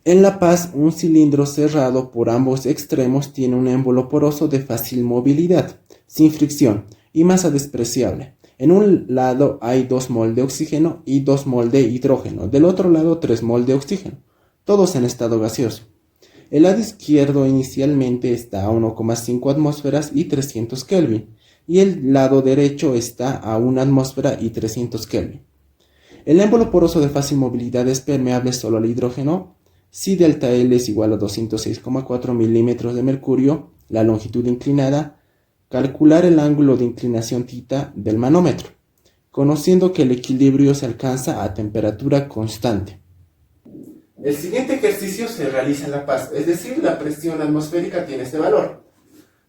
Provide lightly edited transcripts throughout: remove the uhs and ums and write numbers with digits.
En La Paz, un cilindro cerrado por ambos extremos tiene un émbolo poroso de fácil movilidad, sin fricción y masa despreciable. En un lado hay 2 mol de oxígeno y 2 mol de hidrógeno, del otro lado 3 mol de oxígeno, todos en estado gaseoso. El lado izquierdo inicialmente está a 1,5 atmósferas y 300 Kelvin, y el lado derecho está a 1 atmósfera y 300 Kelvin. El émbolo poroso de fácil movilidad es permeable solo al hidrógeno si delta L es igual a 206,4 milímetros de mercurio, la longitud inclinada, calcular el ángulo de inclinación θ del manómetro, conociendo que el equilibrio se alcanza a temperatura constante. El siguiente ejercicio se realiza en La Paz, es decir, la presión atmosférica tiene este valor.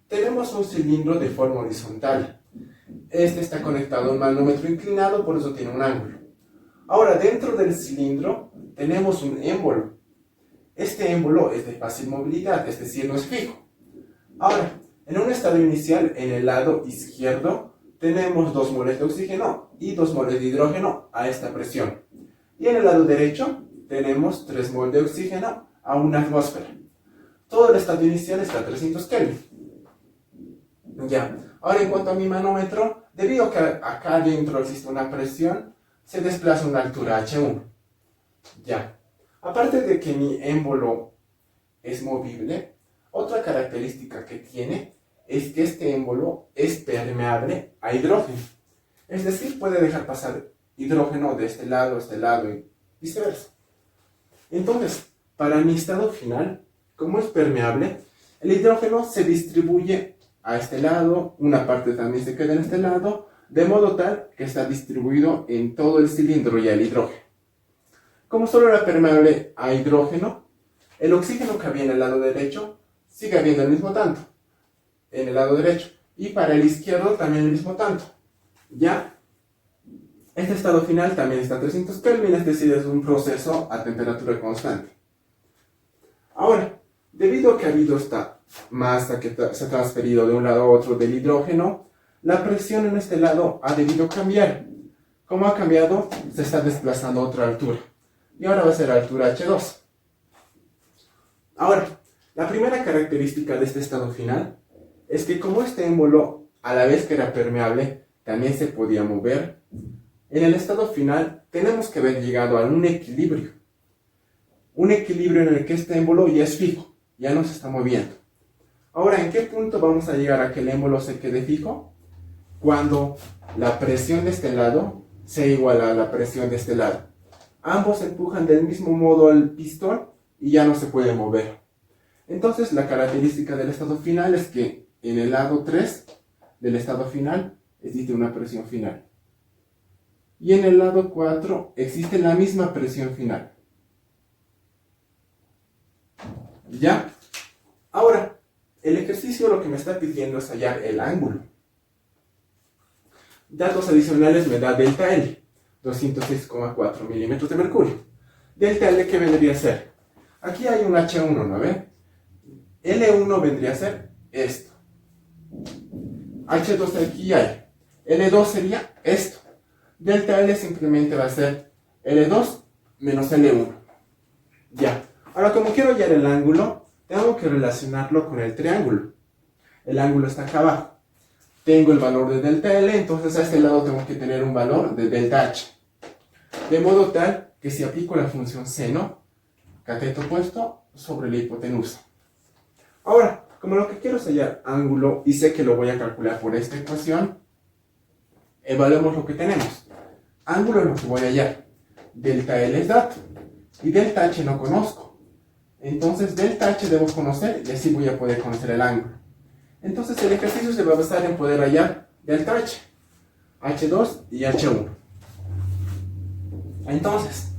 Tenemos un cilindro de forma horizontal. Este está conectado a un manómetro inclinado, por eso tiene un ángulo. Ahora, dentro del cilindro tenemos un émbolo. Este émbolo es de fácil movilidad, es decir, no es fijo. Ahora, en un estado inicial, en el lado izquierdo, tenemos 2 moles de oxígeno y 2 moles de hidrógeno a esta presión. Y en el lado derecho, tenemos 3 moles de oxígeno a 1 atmósfera. Todo el estado inicial está a 300 Kelvin. Ya, ahora en cuanto a mi manómetro, debido a que acá dentro existe una presión, se desplaza a una altura H1. Ya. Aparte de que mi émbolo es movible, otra característica que tiene es que este émbolo es permeable a hidrógeno. Es decir, puede dejar pasar hidrógeno de este lado y viceversa. Entonces, para mi estado final, como es permeable, el hidrógeno se distribuye a este lado, una parte también se queda en este lado, de modo tal que está distribuido en todo el cilindro y el hidrógeno. Como solo era permeable a hidrógeno, el oxígeno que había en el lado derecho sigue habiendo el mismo tanto en el lado derecho, y para el izquierdo también el mismo tanto. Ya, este estado final también está a 300 Kelvin, es decir, es un proceso a temperatura constante. Ahora, debido a que ha habido esta masa que se ha transferido de un lado a otro del hidrógeno, la presión en este lado ha debido cambiar. Como ha cambiado, se está desplazando a otra altura. Y ahora va a ser altura H2. Ahora, la primera característica de este estado final es que como este émbolo, a la vez que era permeable, también se podía mover, en el estado final tenemos que haber llegado a un equilibrio. Un equilibrio en el que este émbolo ya es fijo, ya no se está moviendo. Ahora, ¿en qué punto vamos a llegar a que el émbolo se quede fijo? Cuando la presión de este lado sea igual a la presión de este lado. Ambos empujan del mismo modo al pistón y ya no se puede mover. Entonces, la característica del estado final es que en el lado 3 del estado final existe una presión final. Y en el lado 4 existe la misma presión final. ¿Ya? Ahora, el ejercicio lo que me está pidiendo es hallar el ángulo. Datos adicionales me da delta L, 206,4 milímetros de mercurio. Delta L, ¿qué vendría a ser? Aquí hay un H1, ¿no ven? L1 vendría a ser esto. H2 aquí hay. L2 sería esto. Delta L simplemente va a ser L2 menos L1. Ya. Ahora, como quiero hallar el ángulo, tengo que relacionarlo con el triángulo. El ángulo está acá abajo. Tengo el valor de delta L, entonces a este lado tengo que tener un valor de delta H. De modo tal que si aplico la función seno, cateto opuesto sobre la hipotenusa. Ahora, como lo que quiero es hallar ángulo y sé que lo voy a calcular por esta ecuación, evaluemos lo que tenemos. Ángulo es lo que voy a hallar. Delta L es dato. Y delta H no conozco. Entonces delta H debo conocer y así voy a poder conocer el ángulo. Entonces el ejercicio se va a basar en poder hallar delta H, H2 y H1. Entonces,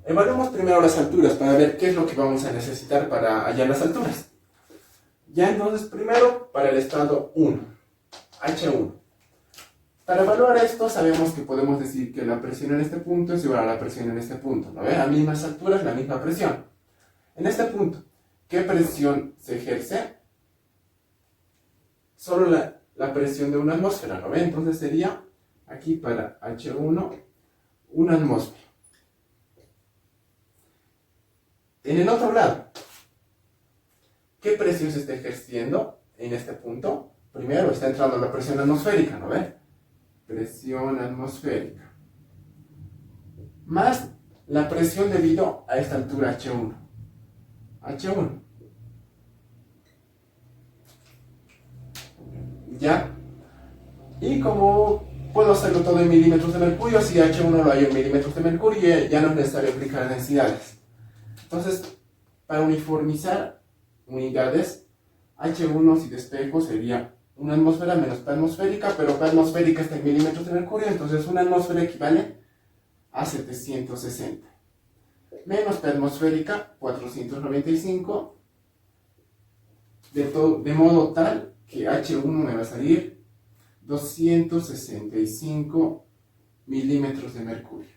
evaluemos primero las alturas para ver qué es lo que vamos a necesitar para hallar las alturas. Ya entonces, primero para el estado 1, H1. Para evaluar esto, sabemos que podemos decir que la presión en este punto es igual a la presión en este punto. ¿No ven? A mismas alturas, la misma presión. En este punto, ¿qué presión se ejerce? Solo la presión de una atmósfera, ¿no ven? Entonces sería, aquí para H1, una atmósfera. En el otro lado, ¿qué presión se está ejerciendo en este punto? Primero está entrando la presión atmosférica, ¿no ve? Presión atmosférica. Más la presión debido a esta altura H1. H1. ¿Ya? Y como puedo hacerlo todo en milímetros de mercurio, si H1 lo hay en milímetros de mercurio, ya no es necesario aplicar densidades. Entonces, para uniformizar unidades, H1 si despejo sería una atmósfera menos P atmosférica, pero P atmosférica está en milímetros de mercurio, entonces una atmósfera equivale a 760. Menos P atmosférica, 495, de modo tal que H1 me va a salir 265 milímetros de mercurio.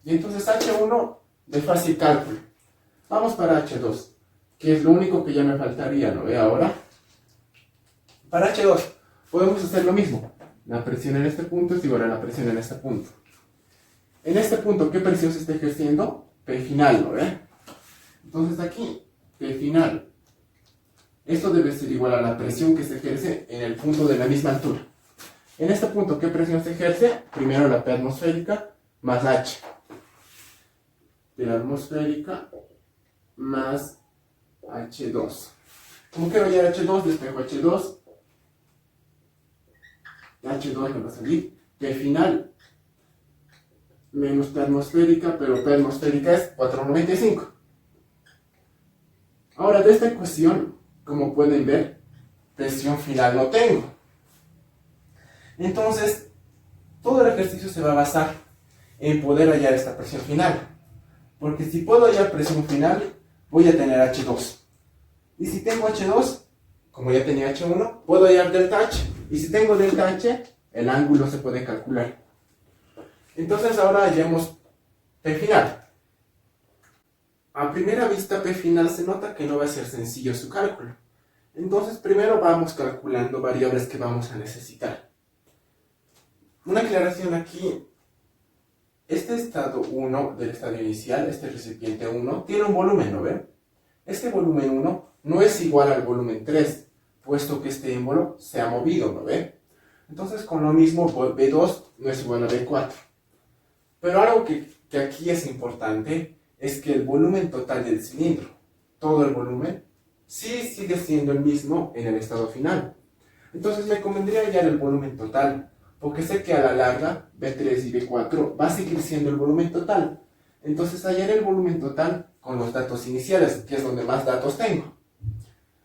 Y entonces H1 de fácil cálculo. Vamos para H2, que es lo único que ya me faltaría, ¿no ve ahora? Para H2 podemos hacer lo mismo. La presión en este punto es igual a la presión en este punto. En este punto, ¿qué presión se está ejerciendo? P final, ¿no ve? Entonces aquí, P final. Esto debe ser igual a la presión que se ejerce en el punto de la misma altura. En este punto, ¿qué presión se ejerce? Primero la P atmosférica más H. P atmosférica más H2. Como quiero hallar H2, despejo H2. H2 me va a salir P final menos P atmosférica, pero P atmosférica es 495. Ahora, de esta ecuación, como pueden ver, presión final no tengo. Entonces, todo el ejercicio se va a basar en poder hallar esta presión final. Porque si puedo hallar presión final, voy a tener H2. Y si tengo H2, como ya tenía H1, puedo hallar delta H. Y si tengo delta H, el ángulo se puede calcular. Entonces ahora hallemos P final. A primera vista P final se nota que no va a ser sencillo su cálculo. Entonces primero vamos calculando variables que vamos a necesitar. Una aclaración aquí. Este estado 1 del estadio inicial, este recipiente 1, tiene un volumen, ¿no ven? Este volumen 1 no es igual al volumen 3, puesto que este émbolo se ha movido, ¿no ven? Entonces con lo mismo B2 no es igual a B4. Pero algo que aquí es importante es que el volumen total del cilindro, todo el volumen, sí sigue siendo el mismo en el estado final. Entonces me convendría hallar el volumen total, porque sé que a la larga B3 y B4 va a seguir siendo el volumen total. Entonces hallaré el volumen total con los datos iniciales, que es donde más datos tengo.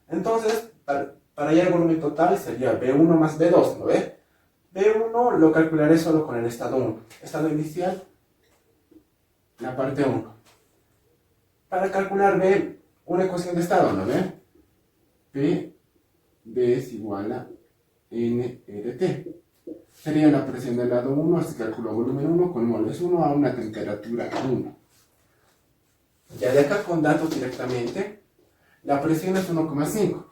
Entonces, para hallar el volumen total sería B1 más B2, ¿no ve? B1 lo calcularé solo con el estado 1. Estado inicial, la parte 1. Para calcular B, una ecuación de estado, ¿no ve? P, B es igual a N RT. Sería la presión del lado 1, así calculo volumen 1 con moles 1 a una temperatura 1. Ya de acá con datos directamente, la presión es 1,5.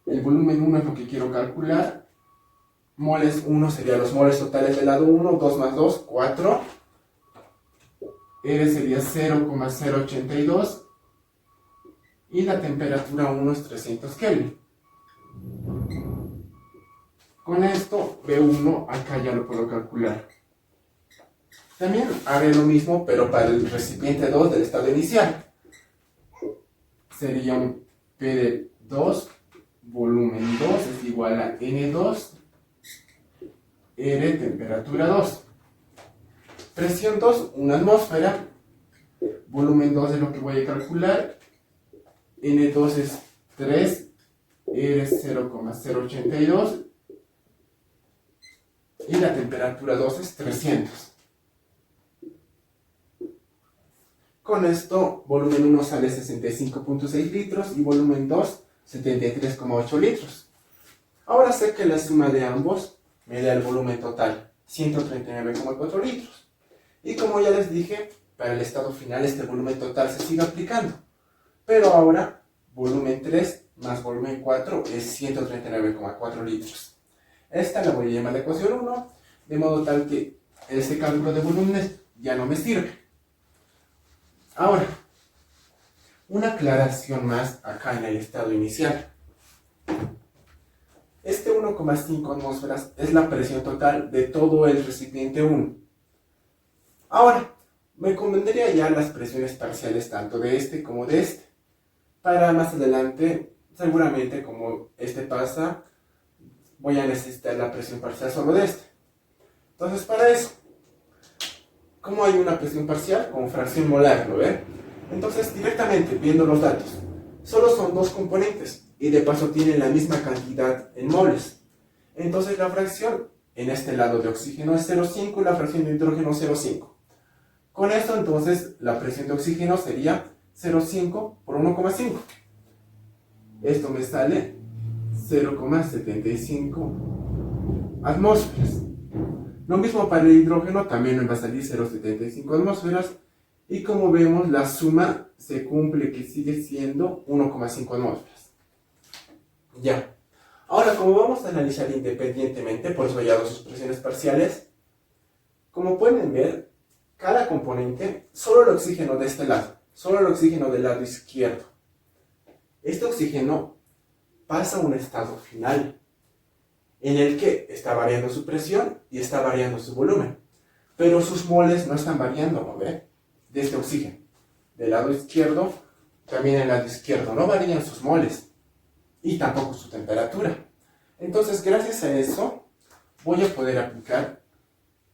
El volumen 1 es lo que quiero calcular. Moles 1 serían los moles totales del lado 1, 2 más 2, 4. R sería 0,082. Y la temperatura 1 es 300 Kelvin. Con esto, B1 acá ya lo puedo calcular. También haré lo mismo, pero para el recipiente 2 del estado inicial. Sería un P de 2, volumen 2 es igual a N2, R, temperatura 2. Presión 2, una atmósfera. Volumen 2 es lo que voy a calcular. N2 es 3, R es 0,082. Y la temperatura 2 es 300. Con esto, volumen 1 sale 65,6 litros y volumen 2, 73,8 litros. Ahora sé que la suma de ambos me da el volumen total, 139,4 litros. Y como ya les dije, para el estado final este volumen total se sigue aplicando. Pero ahora, volumen 3 más volumen 4 es 139,4 litros. Esta la voy a llamar la ecuación 1, de modo tal que este cálculo de volúmenes ya no me sirve. Ahora, una aclaración más acá en el estado inicial. Este 1,5 atmósferas es la presión total de todo el recipiente 1. Ahora, me convendría ya las presiones parciales tanto de este como de este. Para más adelante, seguramente como este pasa, voy a necesitar la presión parcial solo de este. Entonces, para eso, ¿cómo hay una presión parcial? Con fracción molar, ¿lo ven? Entonces, directamente, viendo los datos, solo son dos componentes y de paso tienen la misma cantidad en moles. Entonces, la fracción en este lado de oxígeno es 0,5 y la fracción de hidrógeno 0,5. Con esto, entonces, la presión de oxígeno sería 0,5 por 1,5. Esto me sale 0,75 atmósferas. Lo mismo para el hidrógeno, también me va a salir 0,75 atmósferas. Y como vemos, la suma se cumple, que sigue siendo 1,5 atmósferas. Ya. Ahora, como vamos a analizar independientemente, por eso he hallado sus presiones parciales, como pueden ver, cada componente, solo el oxígeno de este lado, solo el oxígeno del lado izquierdo. Este oxígeno pasa a un estado final, en el que está variando su presión y está variando su volumen. Pero sus moles no están variando, ¿no ve? De este oxígeno. Del lado izquierdo, también el lado izquierdo no varían sus moles. Y tampoco su temperatura. Entonces, gracias a eso, voy a poder aplicar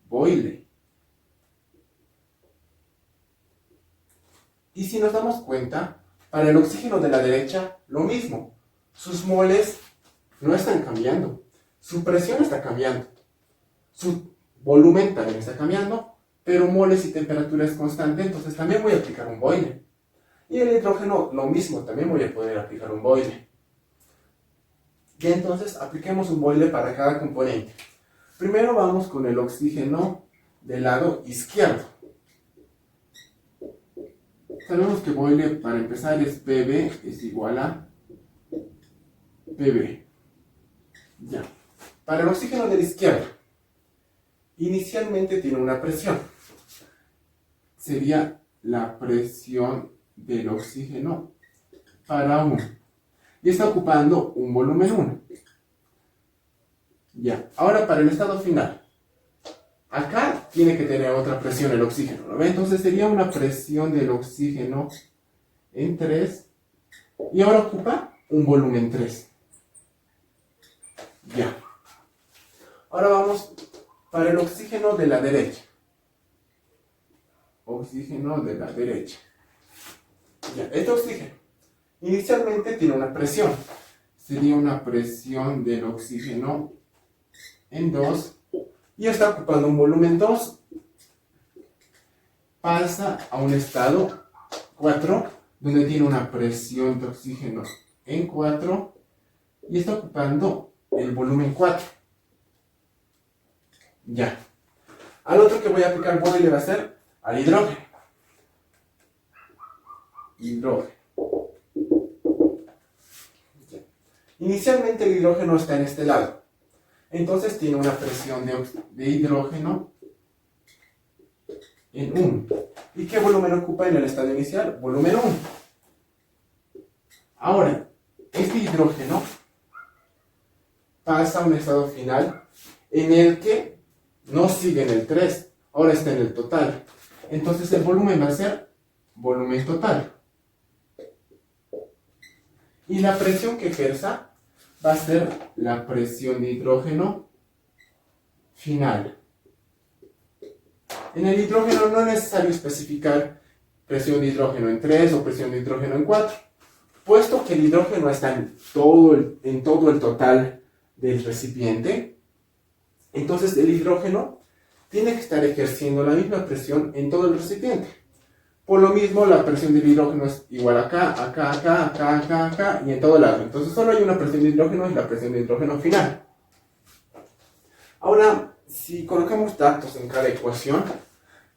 Boyle. Y si nos damos cuenta, para el oxígeno de la derecha, lo mismo. Sus moles no están cambiando. Su presión está cambiando. Su volumen también está cambiando, pero moles y temperatura es constante, entonces también voy a aplicar un Boyle. Y el hidrógeno, lo mismo, también voy a poder aplicar un Boyle. Y entonces apliquemos un Boyle para cada componente. Primero vamos con el oxígeno del lado izquierdo. Sabemos que Boyle, para empezar, es PB es igual a PB. Ya. Para el oxígeno de la izquierda, inicialmente tiene una presión. Sería la presión del oxígeno para 1. Y está ocupando un volumen 1. Ya. Ahora para el estado final. Acá tiene que tener otra presión el oxígeno, ¿lo ven? Entonces sería una presión del oxígeno en 3. Y ahora ocupa un volumen 3. Ya. Ahora vamos para el oxígeno de la derecha. Oxígeno de la derecha. Ya, este oxígeno inicialmente tiene una presión. Sería una presión del oxígeno en 2. Y está ocupando un volumen 2. Pasa a un estado 4, donde tiene una presión de oxígeno en 4. Y está ocupando el volumen 4. Ya. Al otro que voy a aplicar Boyle va a ser al hidrógeno. Hidrógeno. Ya. Inicialmente el hidrógeno está en este lado. Entonces tiene una presión de hidrógeno en 1. ¿Y qué volumen ocupa en el estado inicial? Volumen 1. Ahora, este hidrógeno pasa a un estado final en el que no sigue en el 3, ahora está en el total. Entonces el volumen va a ser volumen total. Y la presión que ejerza va a ser la presión de hidrógeno final. En el hidrógeno no es necesario especificar presión de hidrógeno en 3 o presión de hidrógeno en 4, puesto que el hidrógeno está en todo el total del recipiente. Entonces el hidrógeno tiene que estar ejerciendo la misma presión en todo el recipiente. Por lo mismo, la presión del hidrógeno es igual acá, acá, acá, acá, acá, acá y en todo lado. Entonces solo hay una presión de hidrógeno y la presión de hidrógeno final. Ahora, si colocamos datos en cada ecuación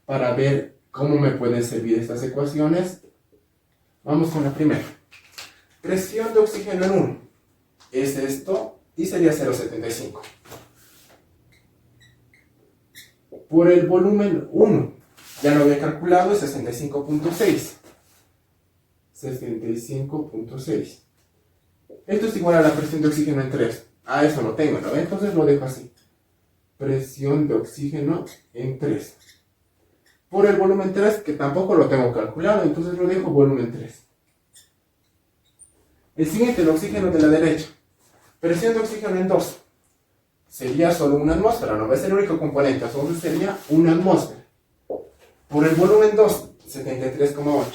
para ver cómo me pueden servir estas ecuaciones, vamos con la primera. Presión de oxígeno en 1 es esto y sería 0,75. Por el volumen 1, Ya lo había calculado, es 65.6. 65.6. Esto es igual a la presión de oxígeno en 3. Ah, eso lo tengo, ¿no? Entonces lo dejo así. Presión de oxígeno en 3. Por el volumen 3, que tampoco lo tengo calculado, entonces lo dejo volumen 3. El siguiente, el oxígeno de la derecha. Presión de oxígeno en 2. Sería solo una atmósfera, no va a ser el único componente, entonces sería una atmósfera. Por el volumen 2, 73,8.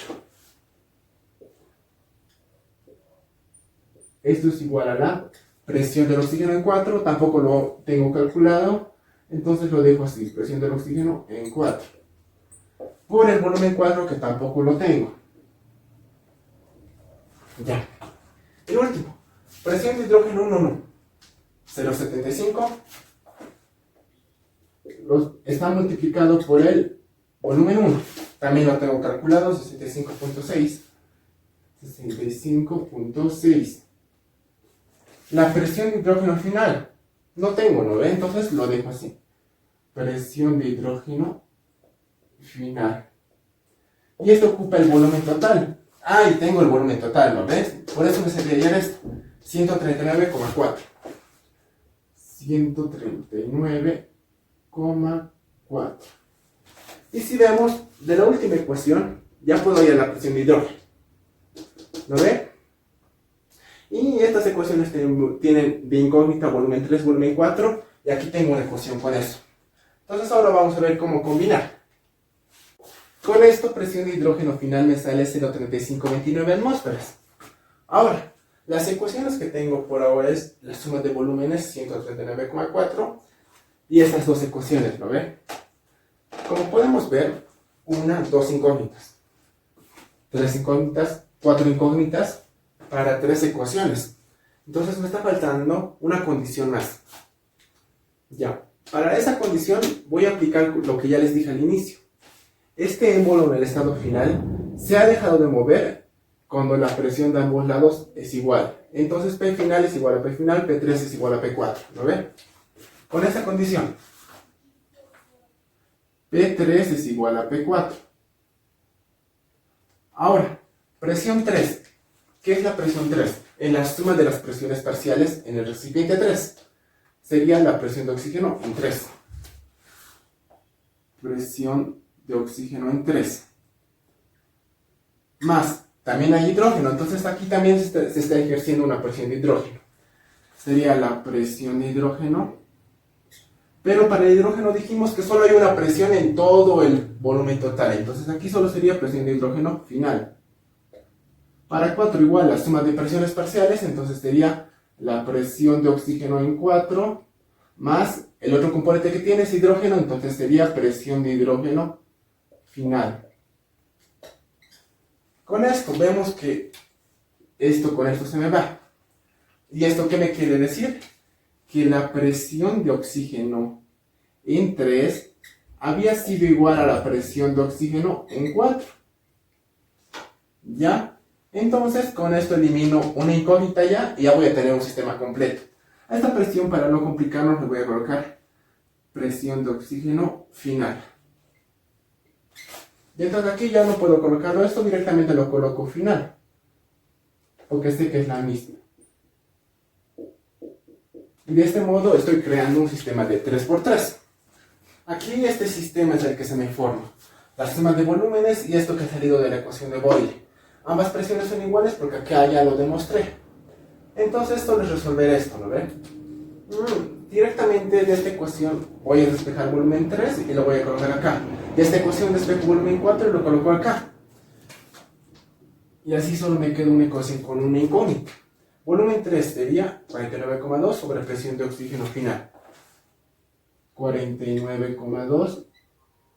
Esto es igual a la presión del oxígeno en 4, tampoco lo tengo calculado, entonces lo dejo así, presión del oxígeno en 4. Por el volumen 4, que tampoco lo tengo. Ya. El último, presión de hidrógeno 1,1. 0,75. Está multiplicado por el volumen 1. También lo tengo calculado, 65.6. 65.6. La presión de hidrógeno final. No tengo, ¿no ve? Entonces lo dejo así. Presión de hidrógeno final. Y esto ocupa el volumen total. Ah, y tengo el volumen total, ¿no ves? Por eso me salió ayer esto. 139,4. 139,4. Y si vemos de la última ecuación, ya puedo ir a la presión de hidrógeno. ¿Lo ve? Y estas ecuaciones tienen de incógnita volumen 3, volumen 4. Y aquí tengo una ecuación con eso. Entonces ahora vamos a ver cómo combinar. Con esto, presión de hidrógeno final me sale 0,3529 atmósferas. Ahora, las ecuaciones que tengo por ahora es la suma de volúmenes 139,4 y estas dos ecuaciones, ¿lo ven? Como podemos ver, dos incógnitas, 3 incógnitas, 4 incógnitas para 3 ecuaciones. Entonces me está faltando una condición más. Ya, para esa condición voy a aplicar lo que ya les dije al inicio. Este émbolo en el estado final se ha dejado de mover cuando la presión de ambos lados es igual. Entonces P final es igual a P final, P3 es igual a P4. ¿Lo ven? Con esta condición, P3 es igual a P4. Ahora, presión 3. ¿Qué es la presión 3? En la suma de las presiones parciales en el recipiente 3. Sería la presión de oxígeno en 3. Presión de oxígeno en 3. Más, también hay hidrógeno, entonces aquí también se está ejerciendo una presión de hidrógeno. Sería la presión de hidrógeno. Pero para el hidrógeno dijimos que solo hay una presión en todo el volumen total. Entonces aquí solo sería presión de hidrógeno final. Para 4 igual la suma de presiones parciales, entonces sería la presión de oxígeno en 4 más el otro componente que tiene es hidrógeno, entonces sería presión de hidrógeno final. Con esto vemos que esto con esto se me va. ¿Y esto qué me quiere decir? Que la presión de oxígeno en 3 había sido igual a la presión de oxígeno en 4. ¿Ya? Entonces con esto elimino una incógnita ya y ya voy a tener un sistema completo. A esta presión, para no complicarnos, le voy a colocar presión de oxígeno final. Y entonces aquí ya no puedo colocarlo esto, directamente lo coloco final, porque sé que es la misma. Y de este modo estoy creando un sistema de 3×3. Aquí este sistema es el que se me forma. La suma de volúmenes y esto que ha salido de la ecuación de Boyle. Ambas presiones son iguales porque acá ya lo demostré. Entonces solo es resolver esto, ¿no ven? Directamente de esta ecuación voy a despejar volumen 3 y lo voy a colocar acá. De esta ecuación despejo volumen 4 y lo coloco acá. Y así solo me queda una ecuación con una incógnita. Volumen 3 sería 49,2 sobre presión de oxígeno final. 49,2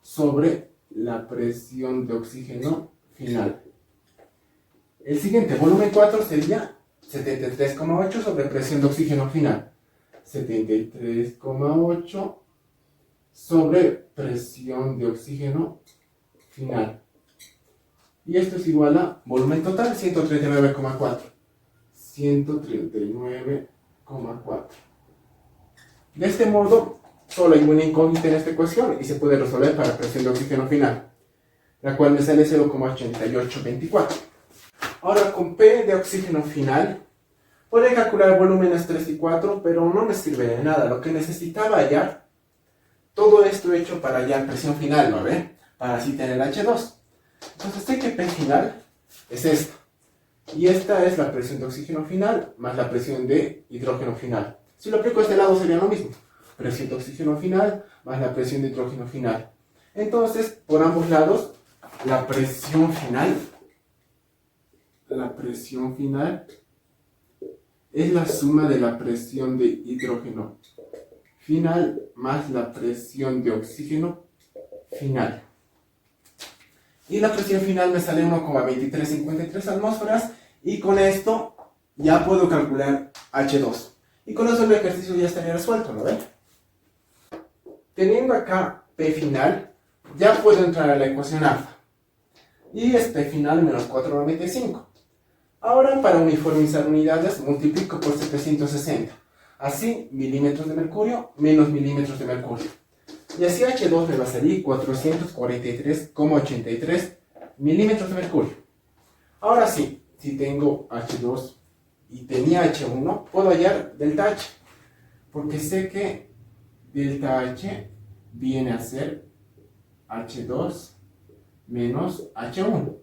sobre la presión de oxígeno final. El siguiente, volumen 4 sería 73,8 sobre presión de oxígeno final. 73,8 sobre presión de oxígeno final. Y esto es igual a volumen total, 139,4. 139,4. De este modo, solo hay una incógnita en esta ecuación y se puede resolver para presión de oxígeno final. la cual me sale 0,8824. Ahora con P de oxígeno final, podré calcular volúmenes 3 y 4, pero no me sirve de nada. Lo que necesitaba hallar, todo esto hecho para hallar presión final, ¿no ve? Para así tener H2. Entonces sé que P final es esta. Y esta es la presión de oxígeno final más la presión de hidrógeno final. Si lo aplico a este lado sería lo mismo. Presión de oxígeno final más la presión de hidrógeno final. Entonces, por ambos lados, la presión final es la suma de la presión de hidrógeno final más la presión de oxígeno final. Y la presión final me sale 1,2353 atmósferas. Y con esto ya puedo calcular H2. Y con eso el ejercicio ya estaría resuelto, ¿no ven? Teniendo acá P final, ya puedo entrar a la ecuación alfa. Y es P final menos 4,95. Ahora, para uniformizar unidades, multiplico por 760. Así, milímetros de mercurio menos milímetros de mercurio. Y así H2 me va a salir 443,83 milímetros de mercurio. Ahora sí, si tengo H2 y tenía H1, puedo hallar delta H. Porque sé que delta H viene a ser H2 menos H1.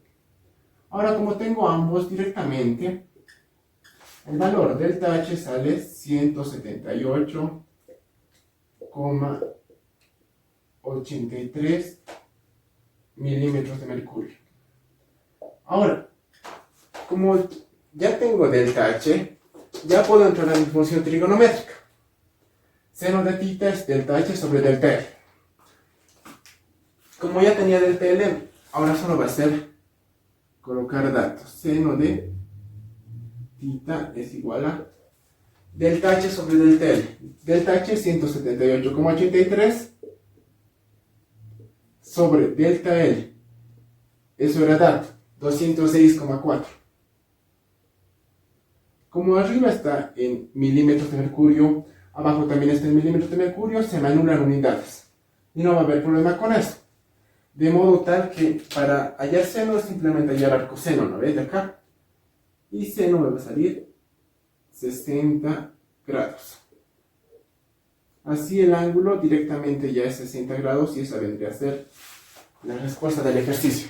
Ahora, como tengo ambos directamente, el valor delta H sale 178,83 milímetros de mercurio. Ahora, como ya tengo delta H, ya puedo entrar a mi función trigonométrica. Seno de θ es delta H sobre delta L. Como ya tenía delta L, ahora solo va a ser colocar datos. Seno de θ es igual a delta H sobre delta L. Delta H es 178,83 sobre delta L. Eso era dato, 206,4. Como arriba está en milímetros de mercurio, abajo también está en milímetros de mercurio, se me anulan unidades. Y no va a haber problema con eso. De modo tal que para hallar seno simplemente hallar arcoseno, ¿no ves? De acá. Y seno me va a salir 60 grados. Así el ángulo directamente ya es 60 grados y esa vendría a ser la respuesta del ejercicio.